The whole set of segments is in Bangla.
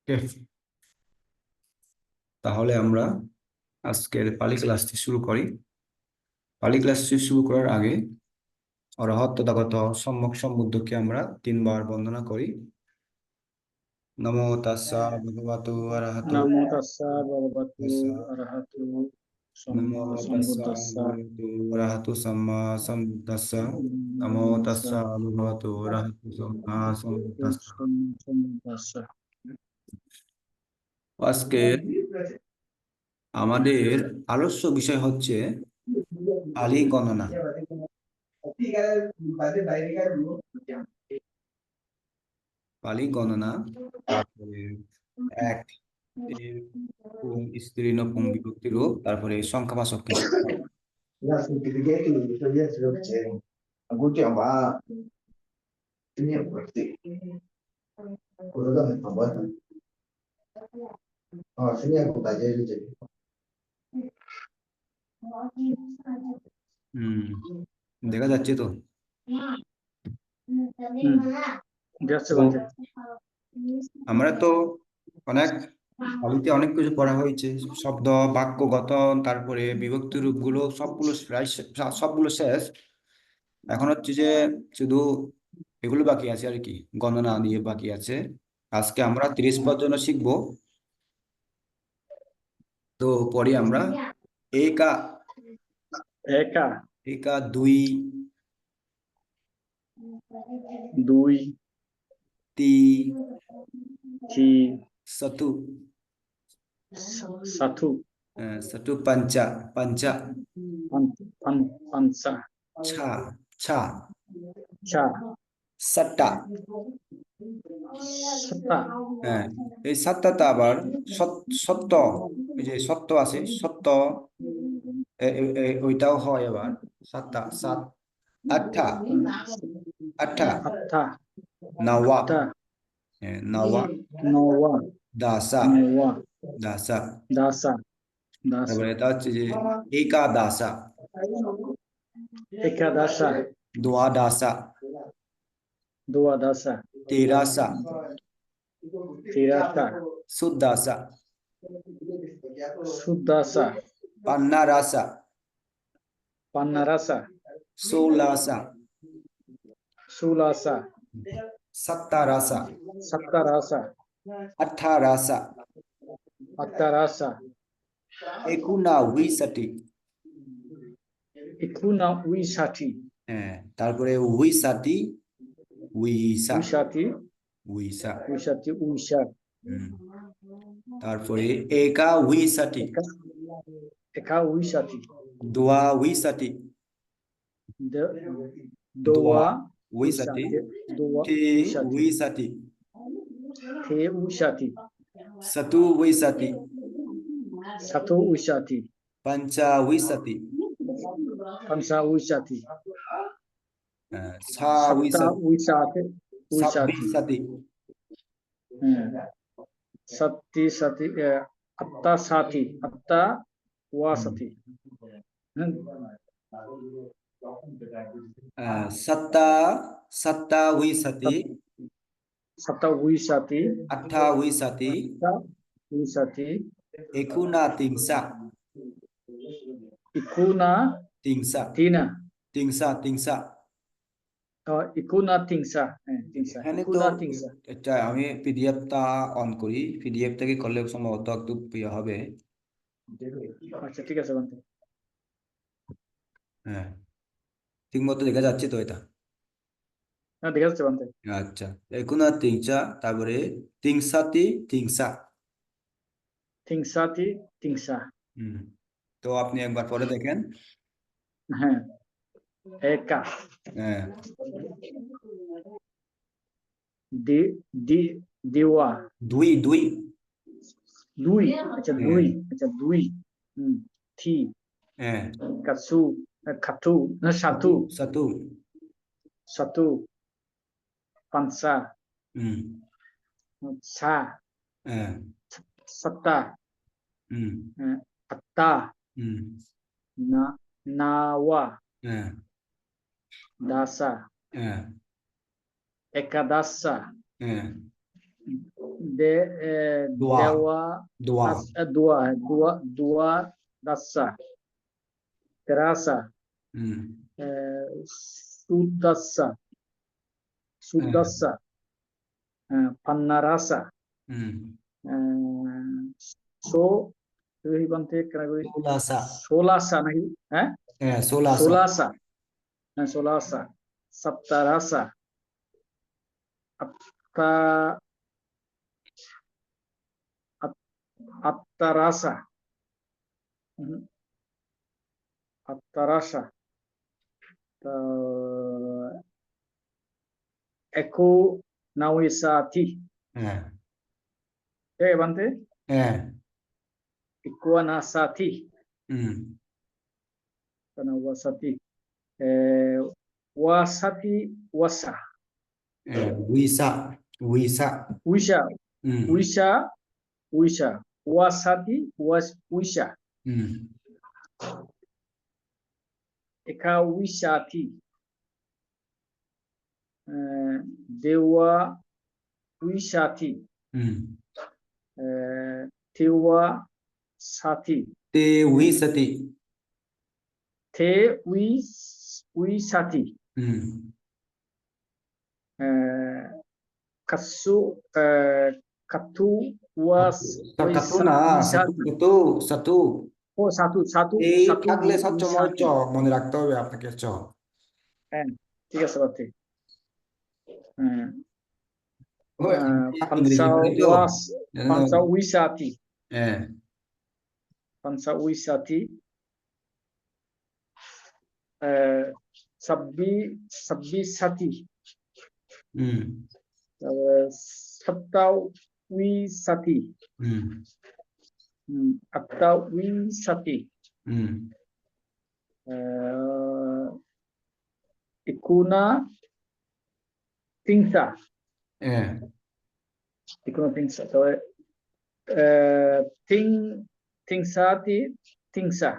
ওকে, তাহলে আমরা আজকের পালি ক্লাসটি শুরু করি। পালি ক্লাসটি শুরু করার আগে অরহত তথাগত সম্যক সম্বুদ্ধকে আমরা 3 বার বন্দনা করি। নমো তাস্সা ভগবতু অরহতো নমো তাস্সা ভগবতু তাস্সা, অরহতু নমো সম্মা তাস্সা সম্বুদ্ধাস্সা ভগবতু অরহতো সম্মা সম্বুদ্ধাস্সা, নমো তাস্সা ভগবতু অরহতো সম্মা সম্বুদ্ধাস্সা। সম্বুদ্ধাস্সা। আজকে আমাদের আলোচ্য বিষয় হচ্ছে পালি গণনা। পালি গণনা, তারপরে এক এর পুং স্ত্রীলিঙ্গ পুং বিভক্তি রূপ, তারপরে সংখ্যাবাচক কিছু। দেখা যাচ্ছে তো? যাচ্ছে তো বলতে। আমরা তো অনেক পালিতে অনেক কিছু পড়া হয়েছে, শব্দ, বাক্য, গঠন, তারপরে বিভক্তি রূপগুলো সবগুলো প্রায় সবগুলো শেষ। এখন হচ্ছে যে শুধু এগুলো বাকি আছে আর কি, গণনা দিয়ে বাকি আছে। আজকে আমরা 30 পর্যন্ত শিখবো। তো পরে আমরা একা একা, একা, দুই, দুই, তি, থি, সতু, সাথু, সতু, পঞ্চা, পঞ্চা, পাঞ্চা, ছা, ছা, চা, সাতটা। সাতা, হ্যাঁ, এই সাতটাটা আবার সত্য, এই যে সত্য আছে, সত্য, ওইটাও হয় আবার সাতটা, সাত, আটটা, আটটা, আত্থা, নাওয়া, আত্থা, নাওয়া, নওয়া, দাসা, নওয়া, দাসা। দাসা, দাসা, তারপরে এটা হচ্ছে যে একাদাসা, একাদশা, দ্বাদশা, দ্বাদশা, তেরাসা, তিরাশা, সুদ্দাসা, সুদ্দাসা, পান্নারাসা, পান্নারাসা, ষোলাসা, ষোলাসা, সত্তরাসা, সপ্তারাসা, আঠারাসা, আত্তারাসা, একুনাউইশাটি। ইকুনা উইষাটি, হ্যাঁ, তারপরে উইশাটি, উইসা, উইষাটি, উইসা। উইষাটি, উইষা, হুম, তারপরে একা উইশাটি, একা, একা উইষাটি, দোয়া উইশাটি, দোয়া দোয়া উইশাটি, উইষাটি, দোয়া তে উইষাটি, উইশাটি, থে উইষাটি, সতু উইশাটি, সাথু উইষাটি, পঞ্চা উইশাটি, পাঞ্চা উইষাটি, ছা সপ্তা উইশাটি, উইষাটি, উইষাটি, ছাব্বিশাটি, সত্যি সতি, আত্মা সাথী, আত্মা ওয়াসাথী, সত্তা, সত্তা উইশাটি, সপ্তা উইষাটি, আঠা উইশাটি, আত্মা উইষাটি, একুনা তিংসা, ইকুনা তিংসা, তিনা, তিংসা, তিংসা। ইকুনা তিংসা, তিংসা, এখানে তো ইকুনা তিংসা। এটা আমি পিডিএফটা অন করি, পিডিএফ থেকে করলে সম্ভবত একটু ইয়ে হবে। আচ্ছা ঠিক আছে বন্ধু। হ্যাঁ, ঠিক মতো দেখা যাচ্ছে তো এটা? হ্যাঁ দেখা যাচ্ছে বন্ধু। আচ্ছা, একুনা তিংসা, তারপরে তিংসাতি, তিংসা। তিংসাতি, তিংসা। হুম, তো আপনি একবার পরে দেখেন। হ্যাঁ, একা, হ্যাঁ, দি, দি, দিওয়া, দুই, দুই। দুই, আচ্ছা হ্যাঁ, দুই, আচ্ছা দুই, থি, হ্যাঁ, কাসু, খাতু, না সাতু, সাতু, সাতু। সাতু, পানসা, হুম, সা, হ্যাঁ, সত্তা, হুম, আত্তা, হুম, না, নাওয়া, হ্যাঁ, দাসা, হ্যাঁ, একাদাসা, হ্যাঁ, de Dua. dewa Dua. dua dasa terasa sudasa pannarasa so Dewi Bante Kanaguri Sulasa. Solasa nahi Sulasa. Solasa Solasa Saptarasa Apta Aptarasa Aptarasa Eko Nawisati Bante Ikuanasati Kanawasati Wasati Wasa Wisa. Wisa. Wisha Wasati Wisha Eka Wishati Dewa Wishati Tewa Sati Te Wisati. Te Wisati Kasu Katu was Katuna. Satu. Oh satu এই থাকলে সবসময় চ Wisati মনে রাখতে হবে আপনাকে চ ঠিক আছে বাতি ওই, ইংরেজি Pansa বলি তো was জানো? Pansa Wisati হ্যাঁ Pansa Wisati Sabbi Sati Satta Wisati Atta Wisati Ikuna Tingsa Ikuna Tingsa so Tingsati Tingsa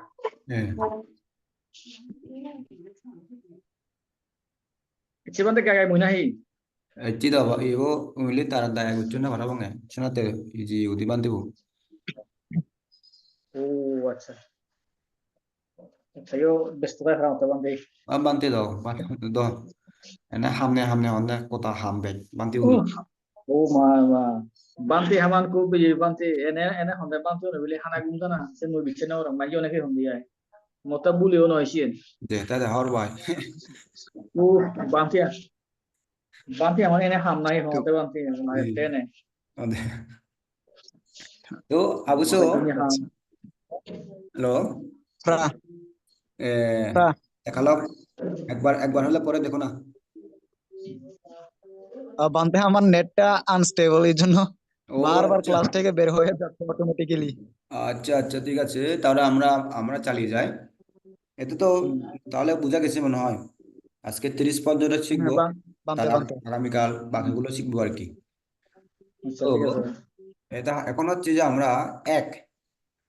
Cibante kagai munahi Cida ba iyo umili tara daya gucuna para bang sinate iji udi bantu Oh acha Saya bestulah orang teman deh bante do ena hamne onda kota hambe bantu Oh ma Bante haman ko be Bante ene honda Bante ne bile hana gumda na sen mo bichena orang majo ne ke hondi ai mota bule ono isien de ta de hor bai Oh Bante haman ene ham nai honda Bante na tene Ode. তো আবুসো Ini ham হ্যালো প্রা প্রা দেখালো একবার হলে পরে দেখো না বানতে আমার নেটটা আনস্টেবল এই জন্য ও বারবার আচ্ছা ক্লাস থেকে বের হয়ে যাচ্ছে অটোমেটিক্যালি। আচ্ছা ঠিক আছে তাহলে আমরা চালিয়ে যাই এতে তো তাহলে বোঝা গেছে মনে হয় আজকে 30 পর্যন্ত শিখবো বানতে তাহলে বানতে আগামীকাল বাকিগুলো শিখবো আর কি Bisa তো tiga so এটা এখন হচ্ছে যে আমরা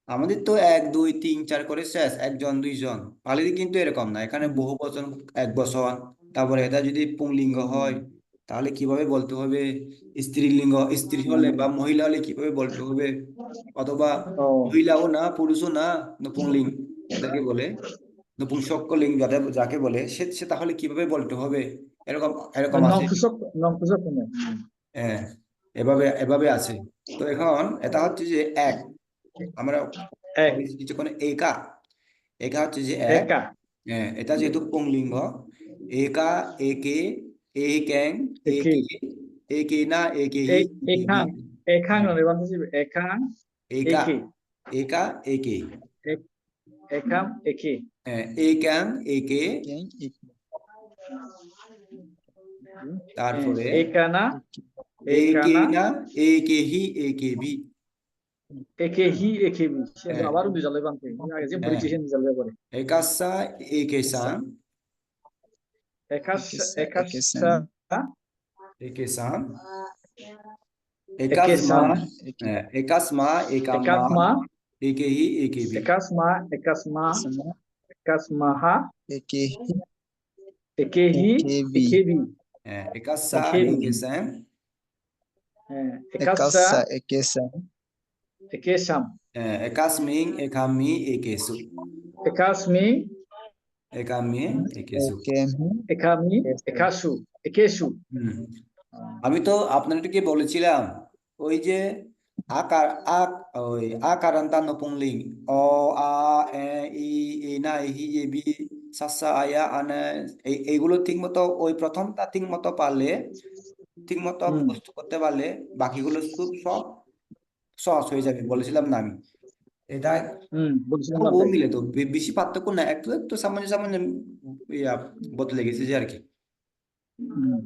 আমাদের তো 1 2 3 4 করে শেষ একজন দুইজন পালিতে কিন্তু এরকম না এখানে বহু বচন এক বচন তারপরে এটা যদি পুংলিঙ্গ হয় তাহলে কিভাবে বলতে হবে স্ত্রীলিঙ্গ স্ত্রী হলে বা মহিলা হলে কিভাবে বলতে হবে অথবা Oh মহিলাও না পুরুষও না নপুংলিঙ্গ যাকে বলে নপুংসকলিঙ্গ যাকে বলে সে তাহলে কিভাবে বলতে হবে এরকম এরকম আছে non pusok ini হ্যাঁ এভাবে আছে তো এখন এটা হচ্ছে যে এক আমরা কিছুক্ষণ একা হচ্ছে যে এক Eka এটা যেহেতু পুংলিঙ্গ একা একে একেং একে একে না একেহি Ekang Ekang non Bante sih Ekang একা Eke একা একে Ekam Eke একাং একে তারপরে Ekana একে Ekana না একেহি একেবি Ekehi Ekebi Şimdi abaru dijalai Bante Agak precisation dijalai pore একাসা একেসাং Ekasa একেসাং Ekesa একাসমা একাম্মা Ekasma একেহি একেবি Ekasmaha Ekehi Ekebi. Ekebi একাসা Ekebi একেসাং Ekasa, Ekasa, ekesa, ekesam. Ekasming, ekami, ekesu. Ekasmi, Ekami, ekesu. ekemi, ekami, ekesa. ekasu, ekesu. হুম আমি তো আপনাদেরকে বলেছিলাম ওই যে আকার আক ওই আকারান্তা নপুংলিং অ আ এ ই এ না এ হি এ বি সাসা আয়া আনে এইগুলো ঠিক মতো ওই প্রথমটা ঠিক মতো পারলে ঠিক মতো মুখস্থ করতে পারলে বাকিগুলো খুব সব সহজ হয়ে যাবে বলেছিলাম না আমি এটা বলছিলাম ও আপনাকে। মিলে তো বেশি পার্থক্য না একটু একটু সামান্য সামান্য ইয়া বদলে গেছে যে আর কি হুম,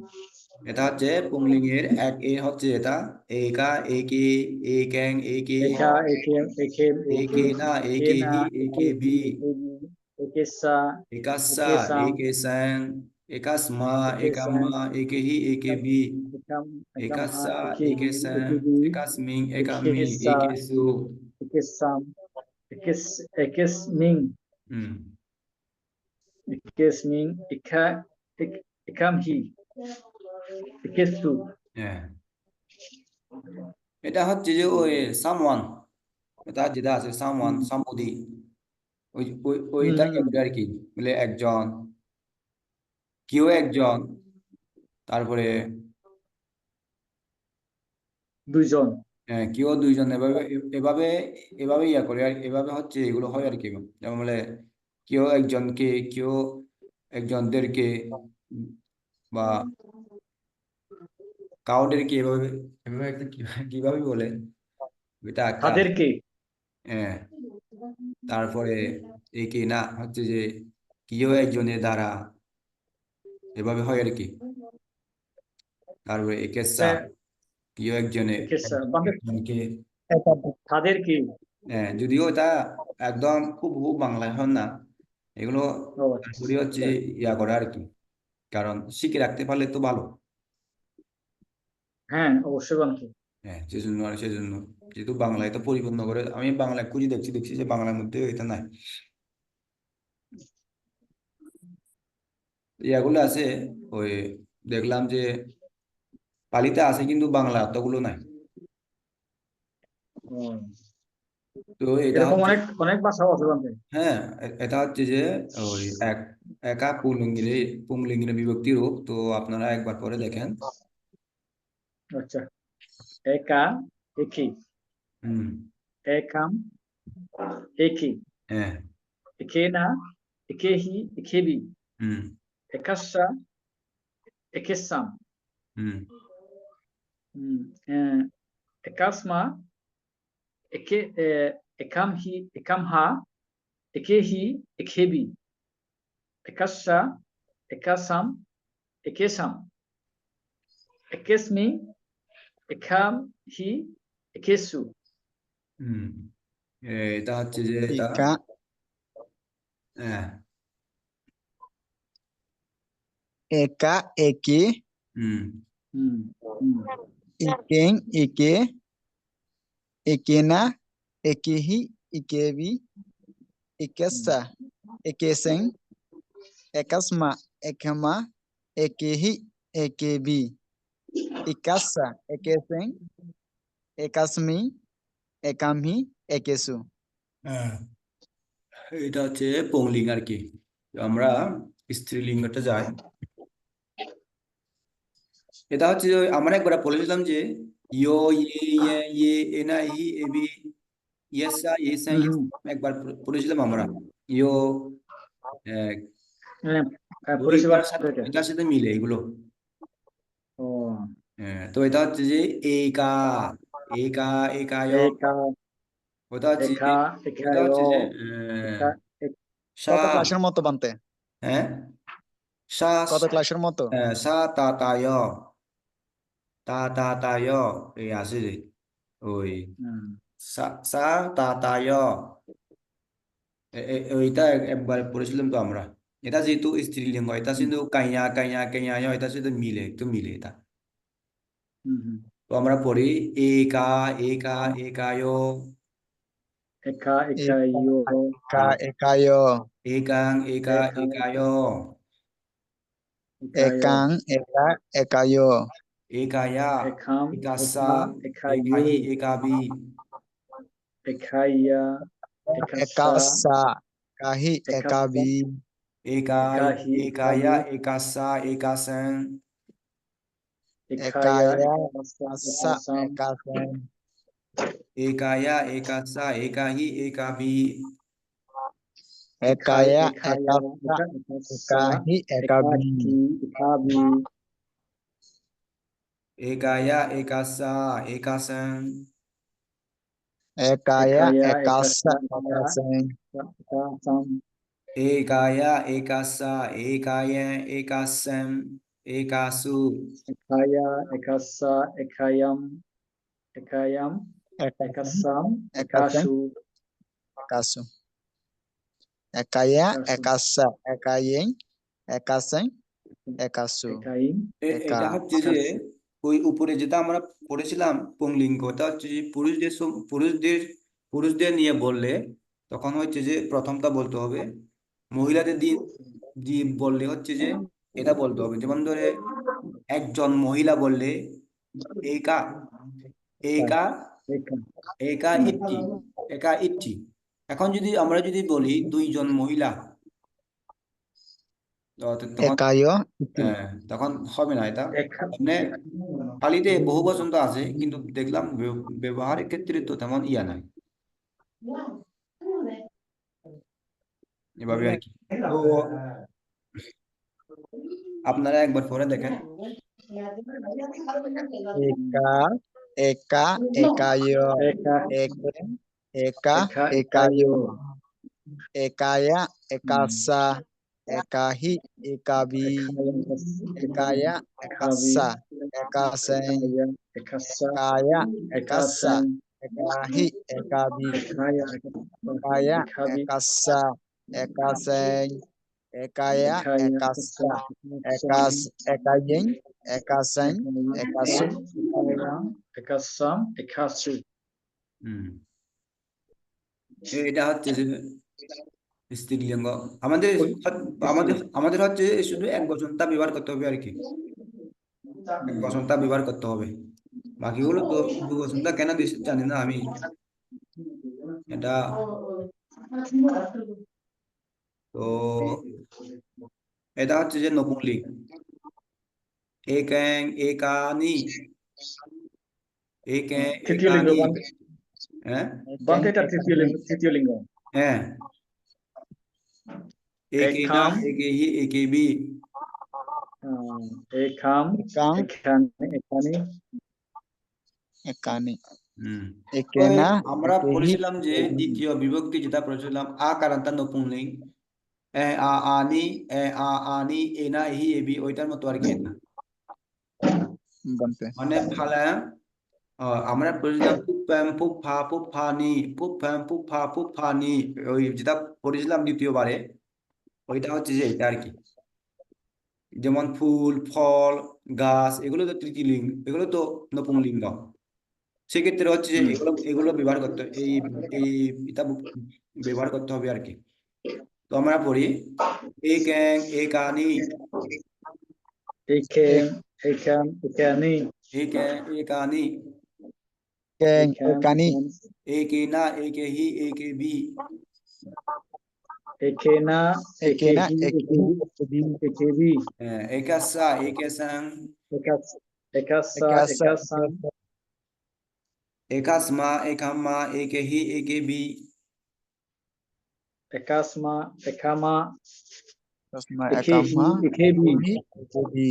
এটা হচ্ছে পুংলিং এর এক এ হচ্ছে এটা একা একে এক্যাং একে একা, একেম, একেম, একে না একে একেনা, হি একে একেহি, বি একেবি, একেসা, একাসা একেসাম, একে স্যাং একাসমা একেসাম, একাম্মা একে হি একে ekam, বি ekam, ekamha, একাসা একে ekehi, স্যাং ekebi, একাসমিং একামি ekesa, একেসু ekesam, ekesming, হুম ekesming, ekamhi, ekesu. হ্যাঁ এটা হচ্ছে যে ওই সামওয়ান এটা যেটা আছে সামওয়ান হুম, সামুদি হুম, ওইটাই হুম, আর কি বলে একজন কেউ একজন তারপরে দুইজন। কেউ দুইজন এভাবে এভাবে এভাবে ইয়া করে আর এভাবে হচ্ছে এগুলো হয় আর কি যেমন বলে কেউ একজনকে কেউ একজনদেরকে উম, বা কাউদেরকে এভাবে এভাবে একটা কিভাবে বলে এটা একটা আছে। তাদেরকে। হ্যাঁ তারপরে একে না হচ্ছে যে কেউ একজনের দ্বারা এভাবে হয় আর কি তারপরে একেসা কেউ একেসা, বাংলা একজনকে একাধিক। তাদেরকে। হ্যাঁ যদিও এটা একদম খুব খুব বাংলায় হয় না এগুলো ও তারপরে হচ্ছে আচ্ছা, ইয়া করে আর কি কারণ শিখে রাখতে পারলে তো ভালো হ্যাঁ অবশ্যই বাংলা। হ্যাঁ সেজন্য আর সেজন্য যেহেতু বাংলায় তো পরিপূর্ণ করে আমি বাংলায় খুঁজে দেখছি যে বাংলার মধ্যে এটা নাই ইয়াগুলো আছে ওই দেখলাম যে পালিতে আছে কিন্তু বাংলা অতগুলো নাই ও, তো এটা এরকম হচ্ছে অনেক অনেক ভাষাও আছে বাংলায়। হ্যাঁ এটা হচ্ছে যে ওই একা পুংলিঙ্গের বিভক্তি রূপ তো আপনারা একবার পরে দেখেন আচ্ছা, একা, একি, হুম একam, eki, হ্যাঁ ekena, ekehi, ekebi, হুম ekasa, ekesam, হুম ekasma, ekamhi, ekamha, ekehi, ekebi, ekasa, ekasam, ekesam, ekesmi, ekamhi, ekesu. হুম এটা হচ্ছে যে এটা ইকা, হ্যাঁ একা, একি, হুম হুম, হুম, ইকেং, ইকে, ইকেনা, একেহি, ইকেবি, হুম, ইকেসা, একেসেং, একাসমা, একামা, একেহি, একেবি, ইকাসা, একেসেং, একাসমি, একামহি, একেসু। হ্যাঁ এটা হচ্ছে পুংলিঙ্গ আর কি তো আমরা স্ত্রীলিঙ্গটা যাই এটা হচ্ছে যে আমরা একবার বলেছিলাম যে ইয়ো ইয়ে এনা হি এবি ইয়েসা ইয়েসা হুম, ইয়েস হুম। একবার পড়েছিলাম আমরা ইয়ো আহ, হ্যাঁ, পরিষেবার ওইটার সাথে এটা। এটার সাথে মিলে এগুলো ও, তো এটা হচ্ছে যে একা একা একায় একা, ওটা হচ্ছে একা, এটা একায়, হচ্ছে যে একা, সা কত ক্লাসের মতো বানতে? হ্যাঁ সা কত ক্লাসের মতো? সা তা তায় এই আছে যে ওই হুম, সা সা তায় ওইটা একবার পড়েছিলাম তো আমরা এটা যেহেতু স্ত্রীলিঙ্গ এটা হুম, কিন্তু কাইয়া কাইয়া কাইয়া এটা সাথে মিলে একটু মিলে এটা হুম, হুম। তো আমরা পড়ি একা একা একায় একা, একা, একাইও, একা, একায়, একাং একা একা, একায় একায়, একাং, একা, একায়, Ekaya, Ekam, Ekasa, Eka, Ekahi, Ekayu, Ekabi, Ekaya, Ekasa, Ekasa, Kahi, Ekasa, Ekabi, Ekai, Ekahi, Ekaya, Ekabi, Ekasa, Ekasen, Ekaya, Ekaya, Ekasa, Asa, Ekasam, Ekasen, Ekaya, Ekasa, Ekahi, Ekabi, Ekaya, Ekaya, Ekasa, Ekasa, Ekahi, Ekabi, Ekaki, Ekabi, Ekaya, Ekasa, Ekasen, Ekaya, Ekaya, Ekasa, Ekasa, Ekaya, Ekasen, Ekasam, Ekaya, Ekasa, Ekayen, Ekasem, Ekasu, Ekaya, Ekasa, Ekayam, Ekayam, Ekasen, Ekasam, Ekasen, Ekasu, Ekasu. Ekaya, Ekasu, Ekasa, Ekayen, Ekasen, Ekasu, Ekaim, এটা Eka, হচ্ছে যে Ekasu. ওই উপরে যেটা আমরা পড়েছিলাম পুংলিঙ্গ, ওটা হচ্ছে যে পুরুষদের নিয়ে বললে তখন হচ্ছে যে প্রথমটা বলতে হবে। মহিলাদের দিয়ে বললে হচ্ছে যে এটা বলতে হবে। যেমন ধরে একজন মহিলা বললে একা, একা, Eka. একা ইtti, একা ইtti। এখন যদি আমরা বলি দুইজন মহিলা, তখন Ekayo, Iti, তখন হবে না এটা। Eka. মানে পালিতে বহু বচন তো আছে, কিন্তু দেখলাম ব্যবহারের ক্ষেত্রে তো তেমন ইয়া নাই, এভাবে আর কি। তো আপনারা একবার পরে দেখেন। Eka, Eka, Ekayo, Eka. Eke, Eka, Eka. Ekayo, Ekayo. Ekaya, Ekasa, Ekahi, Ekabi, Ekaya, Ekabi. Ekasa, Ekasen, Ekaya. Ekasa. Ekaya, Ekasa, Ekasan. Ekahi, Ekabi, Ekaya. Ekaya, Ekabi. Ekasa, Ekasen, Ekaya, Ekaya. Ekasa, Ekasan. Ekayen, Ekasen, Ekasu, Ekaya. Ekasam. Ekasu. হুম, এটা হচ্ছে যে স্ত্রীলিঙ্গ। আমাদের আমাদের আমাদের হচ্ছে শুধু এক বচনটা ব্যবহার করতে হবে আর কি, এক বচনটা ব্যবহার করতে হবে। বাকিগুলো তো দু বচনটা কেন দিয়েছে জানি না আমি, এটা তো এটা হচ্ছে যে নপুংলিঙ্গ। একাং, একানি, তৃতীয় লিঙ্গ একানি, হ্যাঁ বান্তে এটা তৃতীয় লিঙ্গ হ্যাঁ, একেনা, একাম একেহি, একেবি, একাম Ekang, এখানে এখানে Ekani, হুম। ওই Ekena, আমরা Ekehi, পড়েছিলাম যে Ekebi, দ্বিতীয় বিভক্তি যেটা পড়েছিলাম আকারান্তা নপুংলিঙ্গ, এ আ আনি, এ আ আনি, এনা এহি এবি, ওইটার মতো আর কি এটা। Bante, মানে ফালা, আমরা পড়েছিলাম পুপ্পাম পুপ্পা পুপ্পানি, পুপ্পাম পুপ্পা পুপ্পানি, ওই যেটা পড়েছিলাম দ্বিতীয়বারে, ওইটা হচ্ছে যে এটা আর কি। যেমন ফুল, ফল, গাছ, এগুলো তো তৃতীয় লিঙ্গ, এগুলো তো নপুংলিঙ্গ। সেক্ষেত্রে হচ্ছে যে এগুলো এগুলো ব্যবহার করতে, এই এটা ব্যবহার করতে হবে আর কি। তো আমরা পড়ি এক্যাং, একানি, এখান এখান এখানে এক্যাং, একানি, Ekeng, এখান Ekani, একেনা, একেহি, একেবি, এখানা Ekena, একেহি Ekehi, Ekebi, একেবি একাসা, একেসাং, একাস একাসা Ekasa, একাসাম Ekasa, একাসমা, একাম্মা, একেহি, একেবি, একাসমা একামা Kasma, একেহি Ekama, একেবি Ekehi, Ekebi,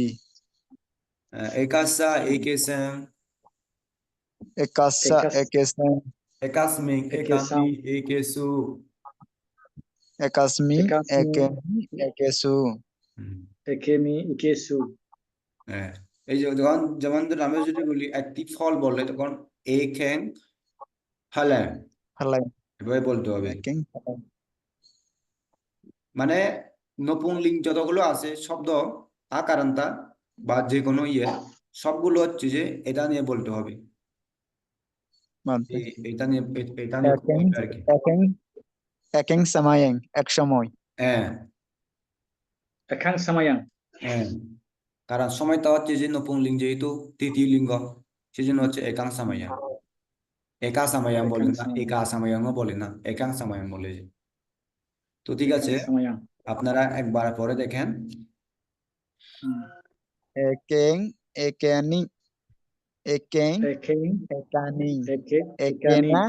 একাসা, একেসাং, Ekasa, একাস Ekesen, একাসমিং, একামি, একেসাম একেসু। Ekasming, একাসমু Ekemi, Ekesu, হুম, একেমি একেসু হ্যাঁ। এই যে যখন, যেমন ধর আমরা যদি বলি একটি ফল বললে তখন এ খ্যাং হালাম, Halai, এভাবে বলতে হবে। Ekeng, Halai, মানে নপুংলিঙ্গ যতগুলো আছে শব্দ আকারান্তা বা যে কোনো ইয়ের, সবগুলো হচ্ছে যে এটা নিয়ে বলতে হবে, Bante, এটা নিয়ে করতে Ekeng, হবে আর কি। Ekeng, Ekeng Samayeng, Eksamoy, হ্যাঁ, একাং সামায়াং হ্যাঁ। কারণ সময়টা হচ্ছে যে নপুংলিঙ্গ যেহেতু তৃতীয় লিঙ্গ সেজন্য হচ্ছে একাং সামায়াং একা সামায়াং বলে না একা সামায়াংও বলে না একাং সামায়াং বলে যে। তো ঠিক আছে, Samayang. আপনারা একবার পরে দেখেন। Ekeng, ekeni, ekeng, Ekeng, ekani, ekani, ekena,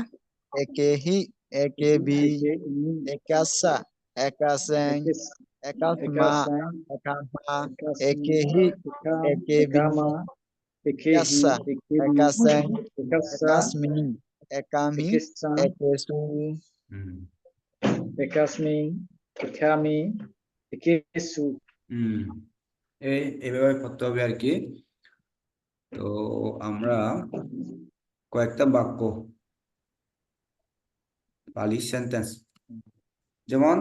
ekehi, ekebi, ekeni, ekasa, ekaseng, ekes, ekasma, ekasang, ekama, ekasma, ekehi, ekam, ekebi, ekama, ekehi, ekasa, ekebi, ekaseng, ekasa, ekasmi, ekami, ekesang, ekesu, হুম ekasmi, ekami, ekesu. হুম এইভাবে করতে হবে আর কি। তো আমরা কয়েকটা বাক্য পালি সেন্টেন্স, যেমন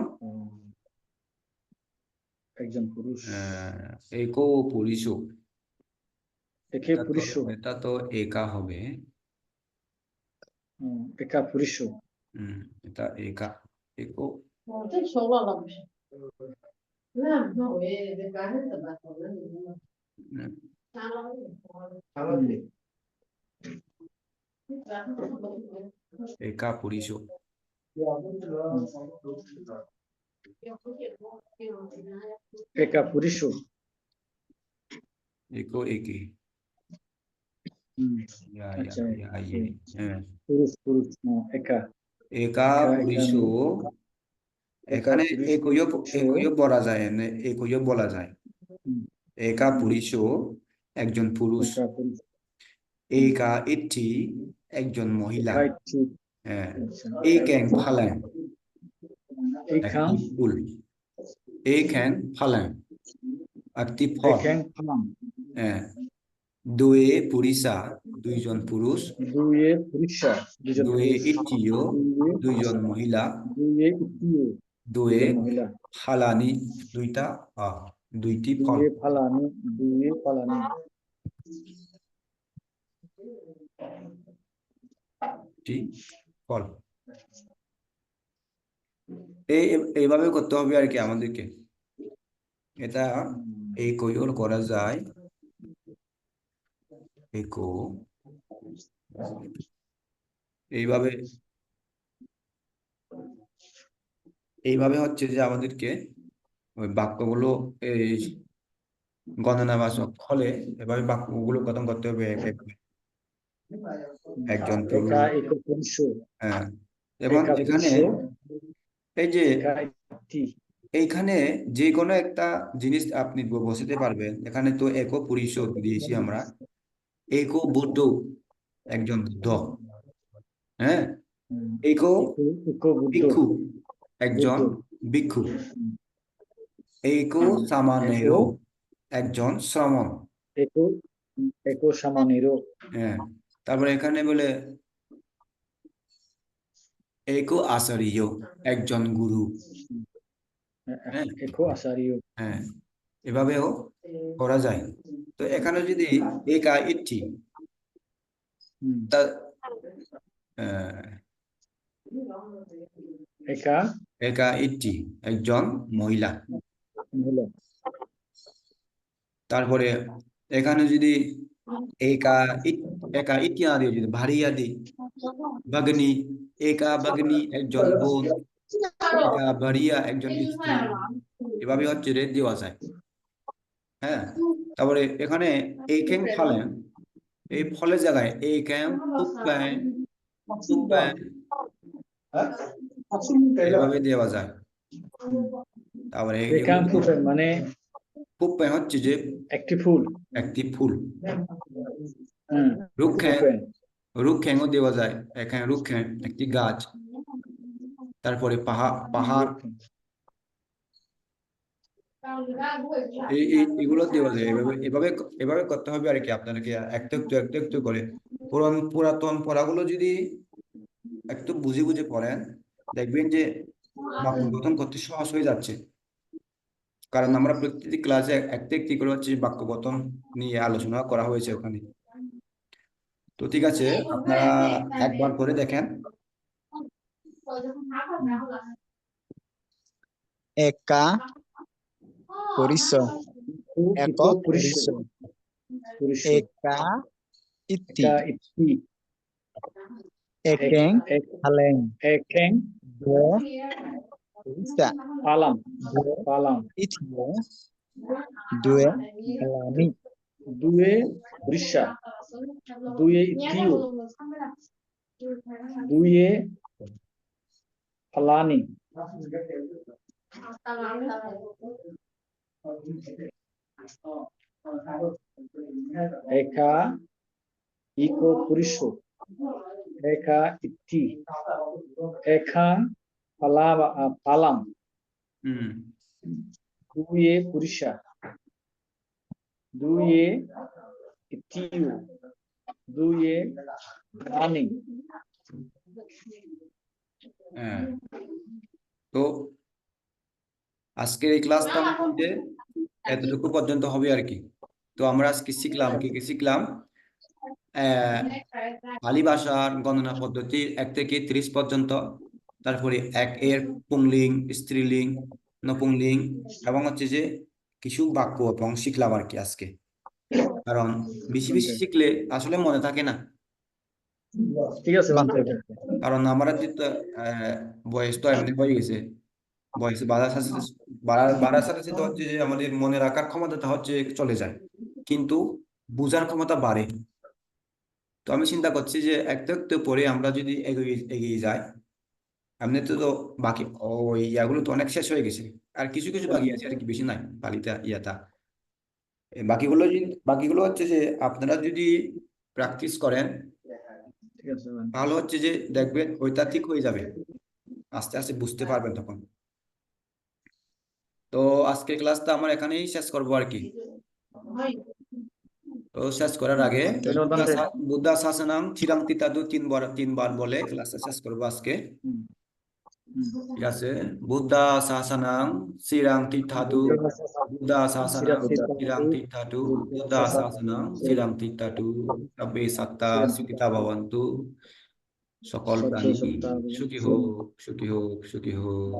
একজন পুরুষ একো পুলিশ, একে পুরুষ এটা তো একা হবে। একা পুরুষ এটা একা একো একা পুলিশ একা পুরুষ একো একি আচ্ছা হ্যাঁ পুরুষ পুরুষ একা একা পুলিশ, এখানে একইও একইও বলা যায় না, একইও বলা যায়। একা পুলিশ একজন পুরুষ, একা পুরুষ একা ইটি একজন মহিলা, একাই ঠিক হ্যাঁ একেন ফালেন এখান একটি ফুল, একেন ফালেন একটি ফল, এখান ফালাম হ্যাঁ দুয়ে পুরিসা দুইজন পুরুষ, দুয়ে পুরুষা দুজন দুয়ে পুরুষ ইটিও দুইজন মহিলা, দুয়ে ইতিয়ে দুয়ে দুজন মহিলা ফালানি দুইটি ফল। দুয়ে ফালানি ফল এইভাবে করতে হবে আর কি আমাদেরকে। এটা এই কইও করা যায়, একো এইভাবে এইভাবে হচ্ছে যে আমাদেরকে ওই বাক্যগুলো এই গণনাবাচক হলে এভাবে বাক্যগুলো গঠন করতে হবে একজন পুরুষ, একা এক পুরুষ হ্যাঁ এবং একা এখানে পুরুষ এই যে একা ইতি এইখানে যে কোনো একটা জিনিস আপনি বসাতে পারবেন। এখানে তো একো পুরুষ দিয়েছি আমরা, একো বুদ্ধ একজন বুদ্ধ, হ্যাঁ একো ইকো বুদ্ধ ভিক্ষু একজন বুদ্ধ ভিক্ষু, একো সামানেরও একজন শ্রমণ, একো একো সামানেরও হ্যাঁ তারপরে এখানে বলে একো আচার্য একজন গুরু, হ্যাঁ একো আচার্য হ্যাঁ এভাবেও করা যায়। তো এখানে যদি একা ইটি তা একা একা ইটি একজন মহিলা, মহিলা তারপরে এখানে যদি একা একা ইতিয়া দিয়ে যদি ভারিয়া দিই ভগনি, একা ভগনি একজন বোন, একা ভারিয়া একজন স্ত্রী, এভাবে হচ্ছে রে দেওয়া যায়। হ্যাঁ তারপরে এখানে এইখান ফালেন, এই ফলের জায়গায় এইখান পুপ্পায় পুপ্পায় এভাবে দেওয়া যায়। তারপরে একাং ফুল মানে পুপ্পায় হচ্ছে যে একটি ফুল একটি ফুল, হুম রুক্ষেন রুক্ষেনও দেওয়া যায়, এখানে রুক্ষেন একটি গাছ, তারপরে পাহাড় এগুলো দেওয়া যায়। এভাবে এভাবে এভাবে করতে হবে আর কি আপনাদেরকে একটু একটু একটু একটু করে। পুরাতন পড়াগুলো যদি একটু বুঝে বুঝে পড়েন দেখবেন যে বাক্য গঠন করতে সহজ হয়ে যাচ্ছে। কারণ আমরা প্রত্যেকটি ক্লাসে একটু একটি করে হচ্ছে বাক্য গঠন নিয়ে আলোচনা করা হয়েছে ওখানে। তো ঠিক আছে, আপনারা একবার করে দেখেন। Eka, por isso, Iko Eko Purisho. Purisho. Purisho. Eka Iti. Eka Iti. Ekeng Ek Haleng. Ekeng Dua Isa. Palam. Dua Palam. Itio. Dua Alami. Due Purisha. Due Itio. Due Palani. Eka Iko Purisho. Eka Iti. Eka Palam. হুম Due Purisha. Due Itio. Due Palani. হ্যাঁ তো আজকের এই ক্লাসটা মধ্যে এতটুকু পর্যন্ত হবে আর কি। তো আমরা আজকে শিখলাম কি কি শিখলাম, পালি ভাষার গণনা পদ্ধতি 1 থেকে 30 পর্যন্ত, তারপরে 1 এর পুংলিং, স্ত্রীলিং, নপুংলিং এবং হচ্ছে যে কিছু বাক্য এবং শিখলাম আর কি আজকে। কারণ বেশি বেশি শিখলে আসলে মনে থাকে না, ঠিক আছে বান্ধব। কারণ আমরা বয়স তো এমনি হয়ে গেছে, বয়স বাড়ার সাথে বাড়ার সাথে সাথে হচ্ছে যে আমাদের মনে রাখার ক্ষমতাটা হচ্ছে চলে যায়, কিন্তু বোঝার ক্ষমতা বাড়ে। তো আমি চিন্তা করছি যে একটু একটু পরে আমরা যদি এগিয়ে এগিয়ে যাই, এমনিতে তো বাকি ওই ইয়াগুলো তো অনেক শেষ হয়ে গেছে, আর কিছু কিছু বাকি আছে আর কি, বেশি নাই পালিতা ইয়াটা। বাকিগুলো হচ্ছে যে আপনারা যদি প্র্যাকটিস করেন ঠিক আছে বান্ধব। তাহলে হচ্ছে যে দেখবেন ওইটা ঠিক হয়ে যাবে, আস্তে আস্তে বুঝতে পারবেন তখন। তো আজকের ক্লাসটা আমরা এখানেই শেষ করবো আর কি। তো শেষ করার আগে ধন্যবাদ বান্ধব। বুদ্ধা শাসনাং চিরাং তিতাদু তিনবার বলে ক্লাসটা শেষ করবো আজকে। ঠিক আছে, বুদ্ধা শাসনাং চিরাং তিতাদু, বুদ্ধা শাসনাং চিরাং তিতাদু, বুদ্ধা শাসনাং চিরাং তিতাদু, সবে সত্তা সুখিতা ভবন্তু, সকল প্রাণী সুখী হোক, সুখী হোক, সুখী হোক।